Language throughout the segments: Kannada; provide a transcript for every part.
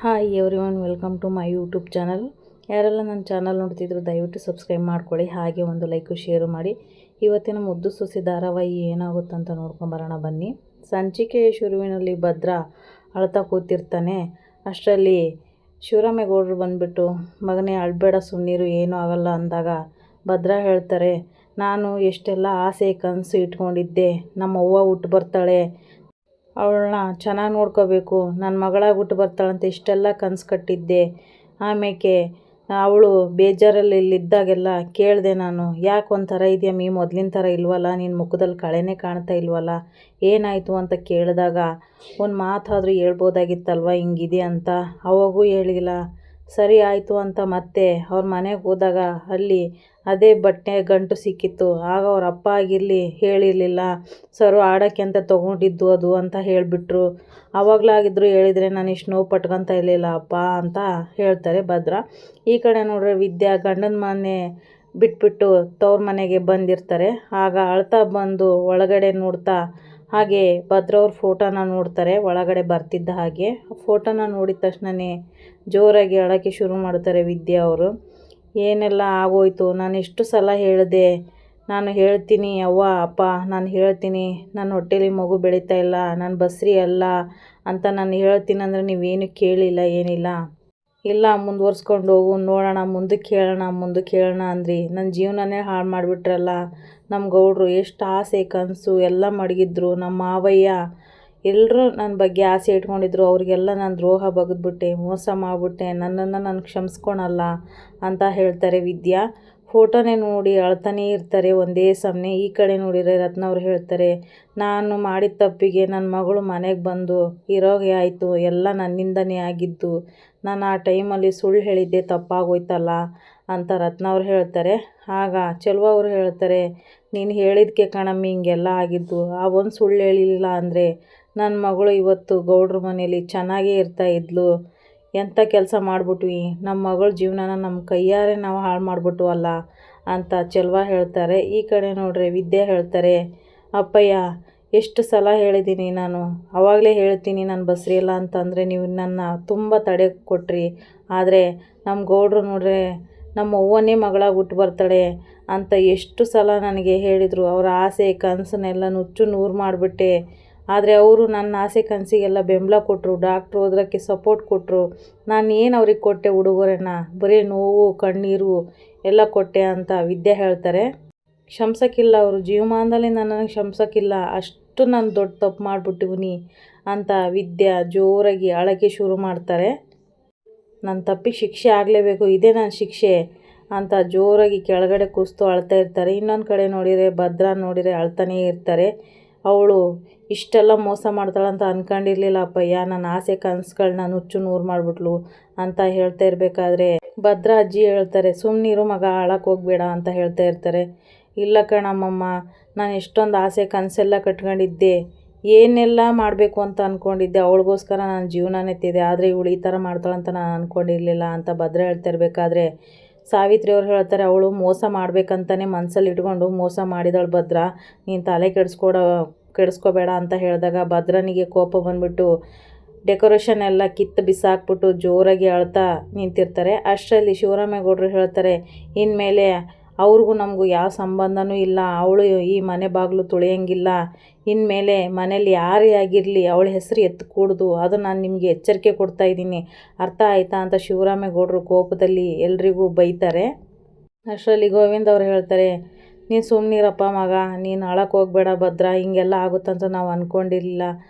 Hi everyone, welcome to my YouTube channel. ಯಾರೆಲ್ಲ ನನ್ನ ಚಾನಲ್ ನೋಡ್ತಿದ್ರು ದಯವಿಟ್ಟು ಸಬ್ಸ್ಕ್ರೈಬ್ ಮಾಡ್ಕೊಳ್ಳಿ, ಹಾಗೆ ಒಂದು ಲೈಕು ಶೇರು ಮಾಡಿ. ಇವತ್ತಿನ ಮುದ್ದು ಸೊಸೆ ಧಾರಾವಾಹಿ ಏನಾಗುತ್ತಂತ ನೋಡ್ಕೊಂಬರೋಣ ಬನ್ನಿ. ಸಂಚಿಕೆಯ ಶುರುವಿನಲ್ಲಿ ಭದ್ರ ಅಳ್ತಾ ಕೂತಿರ್ತಾನೆ. ಅಷ್ಟರಲ್ಲಿ ಶಿವರಾಮೇಗೌಡರು ಬಂದುಬಿಟ್ಟು, ಮಗನೇ ಅಳಬೇಡ, ಸುಮ್ಮನಿರು, ಏನೂ ಆಗಲ್ಲ ಅಂದಾಗ ಭದ್ರ ಹೇಳ್ತಾರೆ, ನಾನು ಎಷ್ಟೆಲ್ಲ ಆಸೆ ಕನಸು ಇಟ್ಕೊಂಡಿದ್ದೆ. ನಮ್ಮ ಅವ್ವ ಹುಟ್ಟು ಬರ್ತಾಳೆ, ಅವಳನ್ನ ಚೆನ್ನಾಗಿ ನೋಡ್ಕೋಬೇಕು, ನನ್ನ ಮಗಳಾಗಿ ಹುಟ್ಟು ಬರ್ತಾಳಂತ ಇಷ್ಟೆಲ್ಲ ಕನಸು ಕಟ್ಟಿದ್ದೆ. ಆಮೇಲೆ ಅವಳು ಬೇಜಾರಲ್ಲಿ ಇಲ್ಲಿದ್ದಾಗೆಲ್ಲ ಕೇಳಿದೆ ನಾನು, ಯಾಕೆ ಒಂಥರ ಇದೆಯಮ್ಮಿ, ಮೊದಲಿನ ಥರ ಇಲ್ವಲ್ಲ, ನಿನ್ನ ಮುಖದಲ್ಲಿ ಕಳೆನೇ ಕಾಣ್ತಾ ಇಲ್ವಲ್ಲ, ಏನಾಯಿತು ಅಂತ ಕೇಳಿದಾಗ ಒಂದು ಮಾತಾದರೂ ಹೇಳ್ಬೋದಾಗಿತ್ತಲ್ವ ಹಿಂಗಿದೆ ಅಂತ. ಅವಾಗೂ ಹೇಳಿಲ್ಲ. ಸರಿ ಆಯಿತು ಅಂತ ಮತ್ತೆ ಅವ್ರ ಮನೆಗೆ ಹೋದಾಗ ಅಲ್ಲಿ ಅದೇ ಬಟ್ಟೆ ಗಂಟು ಸಿಕ್ಕಿತ್ತು. ಆಗ ಅವ್ರ ಅಪ್ಪ ಆಗಿರಲಿ ಹೇಳಿರಲಿಲ್ಲ, ಸರು ಆಡೋಕ್ಕೆ ಅಂತ ತೊಗೊಂಡಿದ್ದು ಅದು ಅಂತ ಹೇಳಿಬಿಟ್ರು. ಆವಾಗಲಾಗಿದ್ರು ಹೇಳಿದರೆ ನಾನು ಇಷ್ಟು ನೋವು ಪಟ್ಕೊತ ಇರಲಿಲ್ಲ ಅಪ್ಪ ಅಂತ ಹೇಳ್ತಾರೆ ಭದ್ರ. ಈ ಕಡೆ ನೋಡ್ರೆ ವಿದ್ಯಾ ಗಂಡನ ಮನೆ ಬಿಟ್ಬಿಟ್ಟು ತವ್ರ ಮನೆಗೆ ಬಂದಿರ್ತಾರೆ. ಆಗ ಅಳ್ತಾ ಬಂದು ಒಳಗಡೆ ನೋಡ್ತಾ ಹಾಗೆ ಭದ್ರವ್ರ ಫೋಟೋನ ನೋಡ್ತಾರೆ, ಒಳಗಡೆ ಬರ್ತಿದ್ದ ಹಾಗೆ. ಫೋಟೋನ ನೋಡಿದ ತಕ್ಷಣವೇ ಜೋರಾಗಿ ಅಳೋಕ್ಕೆ ಶುರು ಮಾಡ್ತಾರೆ ವಿದ್ಯಾ ಅವರು. ಏನೆಲ್ಲ ಆಗೋಯ್ತು, ನಾನು ಎಷ್ಟು ಸಲ ಹೇಳಿದೆ, ನಾನು ಹೇಳ್ತೀನಿ ಅವ್ವ ಅಪ್ಪ, ನಾನು ಹೇಳ್ತೀನಿ, ನನ್ನ ಹೊಟ್ಟೆಲಿ ಮಗು ಬೆಳೀತಾ ಇಲ್ಲ, ನಾನು ಬಸ್ರಿ ಅಲ್ಲ ಅಂತ ನಾನು ಹೇಳ್ತೀನಿ ಅಂದರೆ ನೀವೇನು ಕೇಳಿಲ್ಲ, ಏನಿಲ್ಲ. ಇಲ್ಲ, ಮುಂದುವರ್ಸ್ಕೊಂಡು ಹೋಗು, ನೋಡೋಣ, ಮುಂದಕ್ಕೆ ಹೇಳೋಣ ಅಂದ್ರಿ. ನನ್ನ ಜೀವನನೇ ಹಾಳು ಮಾಡಿಬಿಟ್ರಲ್ಲ. ನಮ್ಮ ಗೌಡ್ರು ಎಷ್ಟು ಆಸೆ ಕನಸು ಎಲ್ಲ ಮಡಗಿದ್ರು. ನಮ್ಮ ಮಾವಯ್ಯ ಎಲ್ಲರೂ ನನ್ನ ಬಗ್ಗೆ ಆಸೆ ಇಟ್ಕೊಂಡಿದ್ರು. ಅವ್ರಿಗೆಲ್ಲ ನಾನು ದ್ರೋಹ ಬಗೆದ್ಬಿಟ್ಟೆ, ಮೋಸ ಮಾಡಿಬಿಟ್ಟೆ, ನನ್ನನ್ನು ನಾನು ಕ್ಷಮಿಸ್ಕೊಳಲ್ಲ ಅಂತ ಹೇಳ್ತಾರೆ ವಿದ್ಯಾ. ಫೋಟೋನೇ ನೋಡಿ ಅಳ್ತಾನೇ ಇರ್ತಾರೆ ಒಂದೇ ಸಮನೆ. ಈ ಕಡೆ ನೋಡಿದರೆ ರತ್ನ ಅವ್ರು ಹೇಳ್ತಾರೆ, ನಾನು ಮಾಡಿದ ತಪ್ಪಿಗೆ ನನ್ನ ಮಗಳು ಮನೆಗೆ ಬಂದು ಇರೋಗೆ ಆಯಿತು, ಎಲ್ಲ ನನ್ನಿಂದನೇ ಆಗಿದ್ದು, ನಾನು ಆ ಟೈಮಲ್ಲಿ ಸುಳ್ಳು ಹೇಳಿದ್ದೆ ತಪ್ಪಾಗೋಯ್ತಲ್ಲ ಅಂತ ರತ್ನ ಅವ್ರು ಹೇಳ್ತಾರೆ. ಆಗ ಚೆಲುವ ಅವರು ಹೇಳ್ತಾರೆ, ನೀನು ಹೇಳಿದ್ಕೆ ಕಣಮ್ಮಿ ಹಿಂಗೆಲ್ಲ ಆಗಿದ್ದು, ಆ ಒಂದು ಸುಳ್ಳು ಹೇಳಿಲ್ಲ ಅಂದರೆ ನನ್ನ ಮಗಳು ಇವತ್ತು ಗೌಡ್ರ ಮನೇಲಿ ಚೆನ್ನಾಗೇ ಇರ್ತಾ ಇದ್ಲು. ಎಂಥ ಕೆಲಸ ಮಾಡಿಬಿಟ್ವಿ, ನಮ್ಮ ಮಗಳ ಜೀವನನ ನಮ್ಮ ಕೈಯಾರೆ ನಾವು ಹಾಳು ಮಾಡಿಬಿಟ್ವಲ್ಲ ಅಂತ ಚೆಲುವ ಹೇಳ್ತಾರೆ. ಈ ಕಡೆ ನೋಡ್ರಿ ವಿದ್ಯೆ ಹೇಳ್ತಾರೆ, ಅಪ್ಪಯ್ಯ ಎಷ್ಟು ಸಲ ಹೇಳಿದ್ದೀನಿ ನಾನು, ಆವಾಗಲೇ ಹೇಳ್ತೀನಿ ನಾನು ಬಸ್ರಿ ಇಲ್ಲ ಅಂತಂದರೆ ನೀವು ನನ್ನ ತುಂಬ ತಡೆ ಕೊಟ್ರಿ. ಆದರೆ ನಮ್ಮ ಗೌಡ್ರು ನೋಡ್ರೆ ನಮ್ಮ ಅವ್ವನೇ ಮಗಳಾಗಿ ಹುಟ್ಟು ಬರ್ತಾಳೆ ಅಂತ ಎಷ್ಟು ಸಲ ನನಗೆ ಹೇಳಿದರು. ಅವರ ಆಸೆ ಕನಸನ್ನೆಲ್ಲ ನುಚ್ಚು ನೂರು ಮಾಡಿಬಿಟ್ಟೆ. ಆದರೆ ಅವರು ನನ್ನ ಆಸೆ ಕನಸಿಗೆಲ್ಲ ಬೆಂಬಲ ಕೊಟ್ಟರು, ಡಾಕ್ಟ್ರು ಓದೋಕ್ಕೆ ಸಪೋರ್ಟ್ ಕೊಟ್ಟರು. ನಾನು ಏನು ಅವ್ರಿಗೆ ಕೊಟ್ಟೆ ಉಡುಗೊರೆನ, ಬರೀ ನೋವು ಕಣ್ಣೀರು ಎಲ್ಲ ಕೊಟ್ಟೆ ಅಂತ ವಿದ್ಯೆ ಹೇಳ್ತಾರೆ. ಕ್ಷಮಿಸೋಕ್ಕಿಲ್ಲ, ಅವರು ಜೀವಮಾನದಲ್ಲಿ ನನ್ನನ್ನು ಕ್ಷಮಿಸೋಕ್ಕಿಲ್ಲ, ಅಷ್ಟು ನಾನು ದೊಡ್ಡ ತಪ್ಪು ಮಾಡಿಬಿಟ್ಟಿವ್ನಿ ಅಂತ ವಿದ್ಯಾ ಜೋರಾಗಿ ಅಳೋಕ್ಕೆ ಶುರು ಮಾಡ್ತಾರೆ. ನನ್ನ ತಪ್ಪಿಗೆ ಶಿಕ್ಷೆ ಆಗಲೇಬೇಕು, ಇದೇ ನನ್ನ ಶಿಕ್ಷೆ ಅಂತ ಜೋರಾಗಿ ಕೆಳಗಡೆ ಕೂಸ್ತು ಅಳ್ತಾ ಇರ್ತಾರೆ. ಇನ್ನೊಂದು ಕಡೆ ನೋಡಿದರೆ ಭದ್ರ ನೋಡಿದರೆ ಅಳ್ತಾನೇ ಇರ್ತಾರೆ. ಅವಳು ಇಷ್ಟೆಲ್ಲ ಮೋಸ ಮಾಡ್ತಾಳಂತ ಅಂದ್ಕೊಂಡಿರಲಿಲ್ಲ ಅಪ್ಪಯ್ಯ, ನನ್ನ ಆಸೆ ಕನಸುಗಳನ್ನ ನುಚ್ಚು ನೂರು ಮಾಡಿಬಿಟ್ಲು ಅಂತ ಹೇಳ್ತಾ ಇರಬೇಕಾದ್ರೆ ಭದ್ರ ಅಜ್ಜಿ ಹೇಳ್ತಾರೆ, ಸುಮ್ಮನಿರು ಮಗ, ಅಳಕ್ಕೆ ಹೋಗಬೇಡ ಅಂತ ಹೇಳ್ತಾ ಇರ್ತಾರೆ. ಇಲ್ಲ ಕಣಮ್ಮಮ್ಮ, ನಾನು ಎಷ್ಟೊಂದು ಆಸೆ ಕನಸೆಲ್ಲ ಕಟ್ಕೊಂಡಿದ್ದೆ, ಏನೆಲ್ಲ ಮಾಡಬೇಕು ಅಂತ ಅಂದ್ಕೊಂಡಿದ್ದೆ, ಅವಳಿಗೋಸ್ಕರ ನಾನು ಜೀವನನೇ ಎತ್ತಿದೆ, ಆದರೆ ಇವಳು ಈ ಥರ ಮಾಡ್ತಾಳಂತ ನಾನು ಅಂದ್ಕೊಂಡಿರಲಿಲ್ಲ ಅಂತ ಭದ್ರ ಹೇಳ್ತಾ ಇರಬೇಕಾದ್ರೆ ಸಾವಿತ್ರಿ ಅವ್ರು ಹೇಳ್ತಾರೆ, ಅವಳು ಮೋಸ ಮಾಡ್ಬೇಕಂತಲೇ ಮನಸ್ಸಲ್ಲಿ ಇಟ್ಕೊಂಡು ಮೋಸ ಮಾಡಿದಳು ಭದ್ರ, ನೀನು ತಲೆ ಕೆಡಿಸ್ಕೋಬೇಡ ಅಂತ ಹೇಳಿದಾಗ ಭದ್ರನಿಗೆ ಕೋಪ ಬಂದುಬಿಟ್ಟು ಡೆಕೋರೇಷನ್ ಎಲ್ಲ ಕಿತ್ತು ಬಿಸಾಕ್ಬಿಟ್ಟು ಜೋರಾಗಿ ಅಳ್ತಾ ನಿಂತಿರ್ತಾರೆ. ಅಷ್ಟರಲ್ಲಿ ಶಿವರಾಮೇಗೌಡರು ಹೇಳ್ತಾರೆ, ಇನ್ಮೇಲೆ ಅವ್ರಿಗೂ ನಮಗೂ ಯಾವ ಸಂಬಂಧನೂ ಇಲ್ಲ, ಅವಳು ಈ ಮನೆ ಬಾಗಿಲು ತುಳಿಯೋಂಗಿಲ್ಲ, ಇನ್ಮೇಲೆ ಮನೇಲಿ ಯಾರೇ ಆಗಿರಲಿ ಅವಳ ಹೆಸರು ಎತ್ತಕೂಡ್ದು, ಅದು ನಾನು ನಿಮಗೆ ಎಚ್ಚರಿಕೆ ಕೊಡ್ತಾ ಇದ್ದೀನಿ, ಅರ್ಥ ಆಯಿತಾ ಅಂತ ಶಿವರಾಮೇಗೌಡರು ಕೋಪದಲ್ಲಿ ಎಲ್ರಿಗೂ ಬೈತಾರೆ. ಅಷ್ಟರಲ್ಲಿ ಗೋವಿಂದ ಅವ್ರು ಹೇಳ್ತಾರೆ, ನೀನು ಸುಮ್ಮನಿರಪ್ಪ ಮಗ, ನೀನು ಅಳಕ್ಕೆ ಹೋಗಬೇಡ ಭದ್ರ, ಹಿಂಗೆಲ್ಲ ಆಗುತ್ತಂತ ನಾವು ಅಂದ್ಕೊಂಡಿರಲಿಲ್ಲ,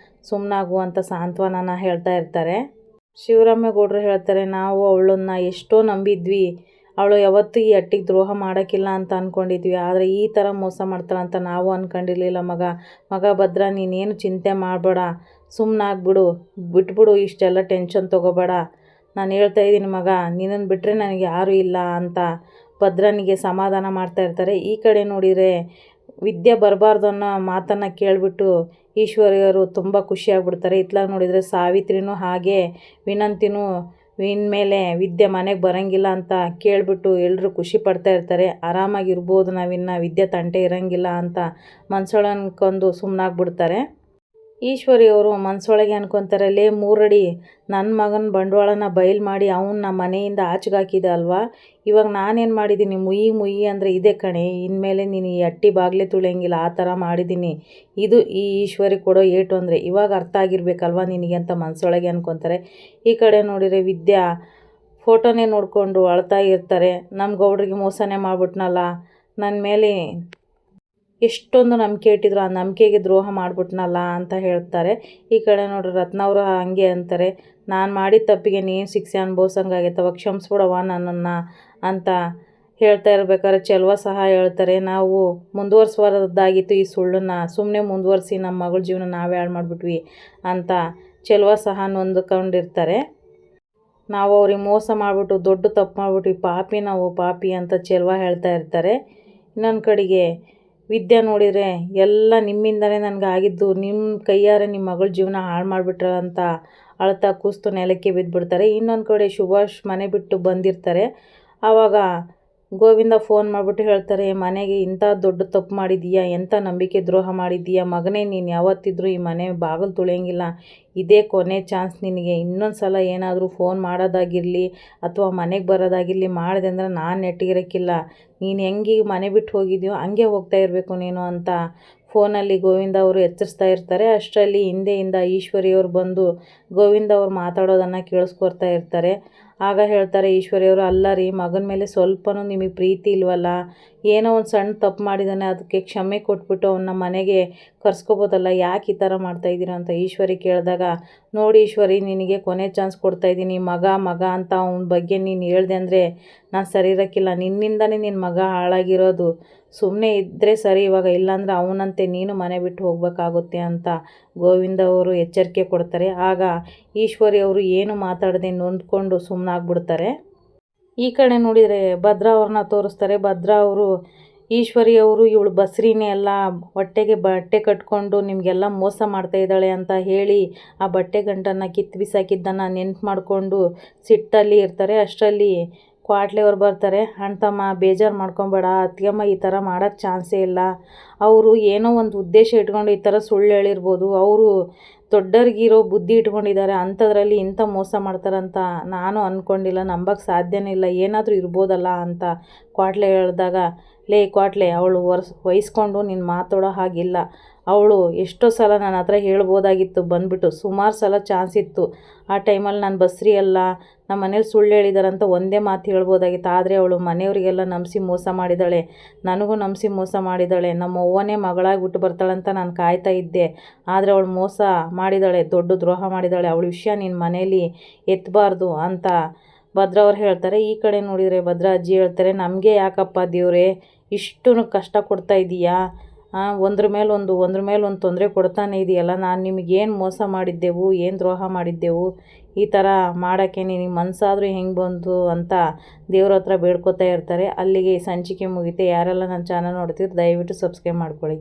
ಸುಮ್ಮನಾಗು ಅಂತ ಸಾಂತ್ವನ ಹೇಳ್ತಾ ಇರ್ತಾರೆ. ಶಿವರಾಮೇಗೌಡರು ಹೇಳ್ತಾರೆ, ನಾವು ಅವಳನ್ನ ಎಷ್ಟೋ ನಂಬಿದ್ವಿ, ಅವಳು ಯಾವತ್ತೂ ಈ ಅಟ್ಟಿಗೆ ದ್ರೋಹ ಮಾಡೋಕ್ಕಿಲ್ಲ ಅಂತ ಅಂದ್ಕೊಂಡಿದ್ವಿ, ಆದರೆ ಈ ಥರ ಮೋಸ ಮಾಡ್ತಾಳಂತ ನಾವು ಅಂದ್ಕೊಂಡಿರಲಿಲ್ಲ ಮಗ ಭದ್ರ, ನೀನೇನು ಚಿಂತೆ ಮಾಡಬೇಡ, ಸುಮ್ಮನಾಗ್ಬಿಡು, ಬಿಟ್ಬಿಡು, ಇಷ್ಟೆಲ್ಲ ಟೆನ್ಷನ್ ತೊಗೋಬೇಡ, ನಾನು ಹೇಳ್ತಾ ಇದ್ದೀನಿ ಮಗ, ನಿನ್ನನ್ನು ಬಿಟ್ಟರೆ ನನಗೆ ಯಾರೂ ಇಲ್ಲ ಅಂತ ಭದ್ರನಿಗೆ ಸಮಾಧಾನ ಮಾಡ್ತಾ ಇರ್ತಾರೆ. ಈ ಕಡೆ ನೋಡಿದರೆ ವಿದ್ಯೆ ಬರಬಾರ್ದು ಅನ್ನೋ ಮಾತನ್ನು ಕೇಳಿಬಿಟ್ಟು ಈಶ್ವರಿಯವರು ತುಂಬ ಖುಷಿಯಾಗ್ಬಿಡ್ತಾರೆ. ಇತ್ಲಾಗ ನೋಡಿದರೆ ಸಾವಿತ್ರಿನೂ ಹಾಗೆ ವಿನಂತಿನೂ ಇನ್ಮೇಲೆ ವಿದ್ಯೆ ಮನೆಗೆ ಬರೋಂಗಿಲ್ಲ ಅಂತ ಕೇಳಿಬಿಟ್ಟು ಎಲ್ಲರೂ ಖುಷಿ ಪಡ್ತಾ ಇರ್ತಾರೆ. ಆರಾಮಾಗಿರ್ಬೋದು, ನಾವಿನ್ನು ವಿದ್ಯೆ ತಂಟೆ ಇರೋಂಗಿಲ್ಲ ಅಂತ ಮನ್ಸೊಳಗೆ ಅಂದ್ಕೊಂಡು ಸುಮ್ಮನಾಗ್ಬಿಡ್ತಾರೆ. ಈಶ್ವರಿಯವರು ಮನಸ್ಸೊಳಗೆ ಅನ್ಕೊತಾರೆ, ಲೇ ಮೂರಡಿ ನನ್ನ ಮಗನ ಬಂಡವಾಳನ ಬಯಲು ಮಾಡಿ ಅವನ್ನ ಮನೆಯಿಂದ ಆಚೆಗಾಕಿದೆ ಅಲ್ವಾ, ಇವಾಗ ನಾನೇನು ಮಾಡಿದ್ದೀನಿ, ಮುಯ್ಯಿ ಮುಯ್ಯಿ ಅಂದರೆ ಇದೇ ಕಣೆ, ಇನ್ಮೇಲೆ ನೀನು ಈ ಅಟ್ಟಿ ಬಾಗಿಲೇ ತುಳಿಯಂಗಿಲ್ಲ, ಆ ಥರ ಮಾಡಿದ್ದೀನಿ, ಇದು ಈ ಈಶ್ವರಿ ಕೊಡೋ ಏಟು ಅಂದರೆ ಇವಾಗ ಅರ್ಥ ಆಗಿರ್ಬೇಕಲ್ವ ನಿನಗೆ ಅಂತ ಮನಸ್ಸೊಳಗೆ ಅನ್ಕೊತಾರೆ. ಈ ಕಡೆ ನೋಡಿದರೆ ವಿದ್ಯಾ ಫೋಟೋನೇ ನೋಡಿಕೊಂಡು ಅಳ್ತಾ ಇರ್ತಾರೆ. ನಮ್ಮ ಗೌಡ್ರಿಗೆ ಮೋಸನೇ ಮಾಡ್ಬಿಟ್ನಲ್ಲ, ನನ್ನ ಮೇಲೆ ಎಷ್ಟೊಂದು ನಂಬಿಕೆ ಇಟ್ಟಿದ್ರು, ಆ ನಂಬಿಕೆಗೆ ದ್ರೋಹ ಮಾಡಿಬಿಟ್ನಲ್ಲ ಅಂತ ಹೇಳ್ತಾರೆ. ಈ ಕಡೆ ನೋಡ್ರಿ ರತ್ನವರು ಹಂಗೆ ಅಂತಾರೆ, ನಾನು ಮಾಡಿದ ತಪ್ಪಿಗೆ ನೀನು ಶಿಕ್ಷೆ ಅನುಭವಿಸಂಗಾಗೈತವ, ಕ್ಷಮಿಸ್ಬಿಡವ ನನ್ನನ್ನು ಅಂತ ಹೇಳ್ತಾ ಇರ್ಬೇಕಾದ್ರೆ ಚೆಲುವ ಸಹ ಹೇಳ್ತಾರೆ, ನಾವು ಮುಂದುವರ್ಸ್ಬಾರ್ದಾಗಿತ್ತು ಈ ಸುಳ್ಳನ್ನು, ಸುಮ್ಮನೆ ಮುಂದುವರಿಸಿ ನಮ್ಮ ಮಗಳ ಜೀವನ ನಾವೇ ಹಾಳು ಮಾಡಿಬಿಟ್ವಿ ಅಂತ ಚೆಲುವ ಸಹ ನೊಂದ್ಕೊಂಡಿರ್ತಾರೆ. ನಾವು ಅವ್ರಿಗೆ ಮೋಸ ಮಾಡಿಬಿಟ್ಟು ದೊಡ್ಡ ತಪ್ಪು ಮಾಡಿಬಿಟ್ವಿ, ಪಾಪಿ ನಾವು ಪಾಪಿ ಅಂತ ಚೆಲುವ ಹೇಳ್ತಾ ಇರ್ತಾರೆ. ಇನ್ನೊಂದು ಕಡೆಗೆ ವಿದ್ಯಾ ನೋಡಿದರೆ ಎಲ್ಲ ನಿಮ್ಮಿಂದಲೇ ನನಗೆ ಆಗಿದ್ದು, ನಿಮ್ಮ ಕೈಯಾರೆ ನಿಮ್ಮ ಮಗಳ ಜೀವನ ಹಾಳು ಮಾಡಿಬಿಟ್ರ ಅಂತ ಅಳ್ತಾ ಕೂಸ್ತು ನೆಲಕ್ಕೆ ಬಿದ್ದುಬಿಡ್ತಾರೆ. ಇನ್ನೊಂದು ಕಡೆ ಸುಭಾಷ್ ಮನೆ ಬಿಟ್ಟು ಬಂದಿರ್ತಾರೆ. ಆವಾಗ ಗೋವಿಂದ ಫೋನ್ ಮಾಡಿಬಿಟ್ಟು ಹೇಳ್ತಾರೆ, ಮನೆಗೆ ಇಂಥ ದೊಡ್ಡ ತಪ್ಪು ಮಾಡಿದ್ದೀಯಾ, ಎಂಥ ನಂಬಿಕೆ ದ್ರೋಹ ಮಾಡಿದ್ದೀಯಾ ಮಗನೇ, ನೀನು ಯಾವತ್ತಿದ್ರೂ ಈ ಮನೆ ಬಾಗಿಲು ತುಳಿಯಂಗಿಲ್ಲ, ಇದೇ ಕೊನೆ ಚಾನ್ಸ್ ನಿನಗೆ, ಇನ್ನೊಂದು ಸಲ ಏನಾದರೂ ಫೋನ್ ಮಾಡೋದಾಗಿರಲಿ ಅಥವಾ ಮನೆಗೆ ಬರೋದಾಗಿರಲಿ ಮಾಡಿದೆ ಅಂದರೆ ನಾನು ನೆಟ್ಟಿಗಿರೋಕ್ಕಿಲ್ಲ, ನೀನು ಹೆಂಗೆ ಮನೆ ಬಿಟ್ಟು ಹೋಗಿದ್ಯೋ ಹಂಗೆ ಹೋಗ್ತಾ ಇರಬೇಕು ನೀನು ಅಂತ ಫೋನಲ್ಲಿ ಗೋವಿಂದ ಅವರು ಎಚ್ಚರಿಸ್ತಾ ಇರ್ತಾರೆ. ಅಷ್ಟರಲ್ಲಿ ಹಿಂದೆಯಿಂದ ಈಶ್ವರಿಯವರು ಬಂದು ಗೋವಿಂದ ಅವ್ರು ಮಾತಾಡೋದನ್ನು ಕೇಳಿಸ್ಕೊಳ್ತಾ ಇರ್ತಾರೆ. ಆಗ ಹೇಳ್ತಾರೆ ಈಶ್ವರಿಯವರು, ಅಲ್ಲ ರೀ, ಮಗನ ಮೇಲೆ ಸ್ವಲ್ಪನೂ ನಿಮಗೆ ಪ್ರೀತಿ ಇಲ್ವಲ್ಲ, ಏನೋ ಒಂದು ಸಣ್ಣ ತಪ್ಪು ಮಾಡಿದ್ದಾನೆ ಅದಕ್ಕೆ ಕ್ಷಮೆ ಕೊಟ್ಬಿಟ್ಟು ಅವನ್ನ ಮನೆಗೆ ಕರ್ಸ್ಕೊಬೋದಲ್ಲ, ಯಾಕೆ ಈ ಥರ ಮಾಡ್ತಾಯಿದ್ದೀರ ಅಂತ ಈಶ್ವರಿ ಕೇಳಿದಾಗ, ನೋಡಿ ಈಶ್ವರಿ, ನಿನಗೆ ಕೊನೆ ಚಾನ್ಸ್ ಕೊಡ್ತಾಯಿದ್ದೀನಿ, ಮಗ ಮಗ ಅಂತ ಅವನ ಬಗ್ಗೆ ನೀನು ಹೇಳ್ದೆ ಅಂದರೆ ನಾನು ಸರಿ ಇರೋಕ್ಕಿಲ್ಲ, ನಿನ್ನಿಂದನೇ ನಿನ್ನ ಮಗ ಹಾಳಾಗಿರೋದು, ಸುಮ್ಮನೆ ಇದ್ದರೆ ಸರಿ ಇವಾಗ, ಇಲ್ಲಾಂದರೆ ಅವನಂತೆ ನೀನು ಮನೆ ಬಿಟ್ಟು ಹೋಗಬೇಕಾಗುತ್ತೆ ಅಂತ ಗೋವಿಂದ ಅವರು ಎಚ್ಚರಿಕೆ ಕೊಡ್ತಾರೆ. ಆಗ ಈಶ್ವರಿ ಅವರು ಏನು ಮಾತಾಡದೆ ನೊಂದ್ಕೊಂಡು ಸುಮ್ಮನಾಗ್ಬಿಡ್ತಾರೆ. ಈ ಕಡೆ ನೋಡಿದರೆ ಭದ್ರಾ ಅವ್ರನ್ನ ತೋರಿಸ್ತಾರೆ. ಭದ್ರಾ ಅವರು ಈಶ್ವರಿ ಅವರು ಇವಳು ಬಸ್ರಿನೇ ಅಲ್ಲ, ಹೊಟ್ಟೆಗೆ ಬಟ್ಟೆ ಕಟ್ಕೊಂಡು ನಿಮಗೆಲ್ಲ ಮೋಸ ಮಾಡ್ತಾ ಇದ್ದಾಳೆ ಅಂತ ಹೇಳಿ ಆ ಬಟ್ಟೆ ಗಂಟನ್ನು ಕಿತ್ತು ಬಿಸಾಕಿದ್ದನ್ನು ನೆನ್ಪು ಮಾಡಿಕೊಂಡು ಸಿಟ್ಟಲ್ಲಿ ಇರ್ತಾರೆ. ಅಷ್ಟರಲ್ಲಿ ಕ್ವಾಟ್ಲೆ ಅವ್ರು ಬರ್ತಾರೆ, ಅಣ್ತಮ್ಮ ಬೇಜಾರು ಮಾಡ್ಕೊಬೇಡ, ಅತ್ತಿಗೆಮ್ಮ ಈ ಥರ ಮಾಡೋಕ್ಕೆ ಚಾನ್ಸೇ ಇಲ್ಲ, ಅವರು ಏನೋ ಒಂದು ಉದ್ದೇಶ ಇಟ್ಕೊಂಡು ಈ ಥರ ಸುಳ್ಳು ಹೇಳಿರ್ಬೋದು, ಅವರು ದೊಡ್ಡವ್ರಿಗಿರೋ ಬುದ್ಧಿ ಇಟ್ಕೊಂಡಿದ್ದಾರೆ, ಅಂಥದ್ರಲ್ಲಿ ಇಂಥ ಮೋಸ ಮಾಡ್ತಾರಂತ ನಾನು ಅಂದ್ಕೊಂಡಿಲ್ಲ, ನಂಬಕ್ಕೆ ಸಾಧ್ಯನೇ ಇಲ್ಲ, ಏನಾದರೂ ಇರ್ಬೋದಲ್ಲ ಅಂತ ಕ್ವಾಟ್ಲೆ ಹೇಳಿದಾಗ, ಲೇ ಕ್ವಾಟ್ಲೆ, ಅವಳು ವಹಿಸ್ಕೊಂಡು ನೀನು ಮಾತಾಡೋ ಹಾಗಿಲ್ಲ, ಅವಳು ಎಷ್ಟೋ ಸಲ ನನ್ನ ಹತ್ರ ಹೇಳ್ಬೋದಾಗಿತ್ತು ಬಂದುಬಿಟ್ಟು, ಸುಮಾರು ಸಲ ಚಾನ್ಸ್ ಇತ್ತು, ಆ ಟೈಮಲ್ಲಿ ನಾನು ಬಸ್ರಿ ಅಲ್ಲ, ನಮ್ಮ ಮನೇಲಿ ಸುಳ್ಳು ಹೇಳಿದಾರಂತ ಒಂದೇ ಮಾತು ಹೇಳ್ಬೋದಾಗಿತ್ತು, ಆದರೆ ಅವಳು ಮನೆಯವರಿಗೆಲ್ಲ ನಂಬಿಸಿ ಮೋಸ ಮಾಡಿದ್ದಾಳೆ, ನನಗೂ ನಂಬಿಸಿ ಮೋಸ ಮಾಡಿದ್ದಾಳೆ, ನಮ್ಮ ಅವ್ವನೇ ಮಗಳಾಗಿ ಬಿಟ್ಟು ಬರ್ತಾಳಂತ ನಾನು ಕಾಯ್ತಾ ಇದ್ದೆ, ಆದರೆ ಅವಳು ಮೋಸ ಮಾಡಿದ್ದಾಳೆ, ದೊಡ್ಡ ದ್ರೋಹ ಮಾಡಿದ್ದಾಳೆ, ಅವಳ ವಿಷಯ ನಿನ್ನ ಮನೇಲಿ ಎತ್ತಬಾರ್ದು ಅಂತ ಭದ್ರಾ ಅವ್ರು ಹೇಳ್ತಾರೆ. ಈ ಕಡೆ ನೋಡಿದರೆ ಭದ್ರಾ ಅಜ್ಜಿ ಹೇಳ್ತಾರೆ, ನಮಗೆ ಯಾಕಪ್ಪ ದೇವ್ರೆ ಇಷ್ಟು ಕಷ್ಟ ಕೊಡ್ತಾ ಇದೀಯಾ, ಒಂದ್ರ ಮೇಲೊಂದು ತೊಂದರೆ ಕೊಡ್ತಾನೆ ಇದೆಯಲ್ಲ, ನಾನು ನಿಮಗೇನು ಮೋಸ ಮಾಡಿದ್ದೆವು, ಏನು ದ್ರೋಹ ಮಾಡಿದ್ದೆವು, ಈ ಥರ ಮಾಡೋಕ್ಕೆ ನಿನಗೆ ಮನಸ್ಸಾದರೂ ಹೆಂಗೆ ಬಂತು ಅಂತ ದೇವ್ರ ಹತ್ರ ಬೇಡ್ಕೊತಾ ಇರ್ತಾರೆ. ಅಲ್ಲಿಗೆ ಸಂಚಿಕೆ ಮುಗಿತೆ. ಯಾರೆಲ್ಲ ನನ್ನ ಚಾನಲ್ ನೋಡ್ತಿದ್ರು ದಯವಿಟ್ಟು ಸಬ್ಸ್ಕ್ರೈಬ್ ಮಾಡ್ಕೊಳ್ಳಿ.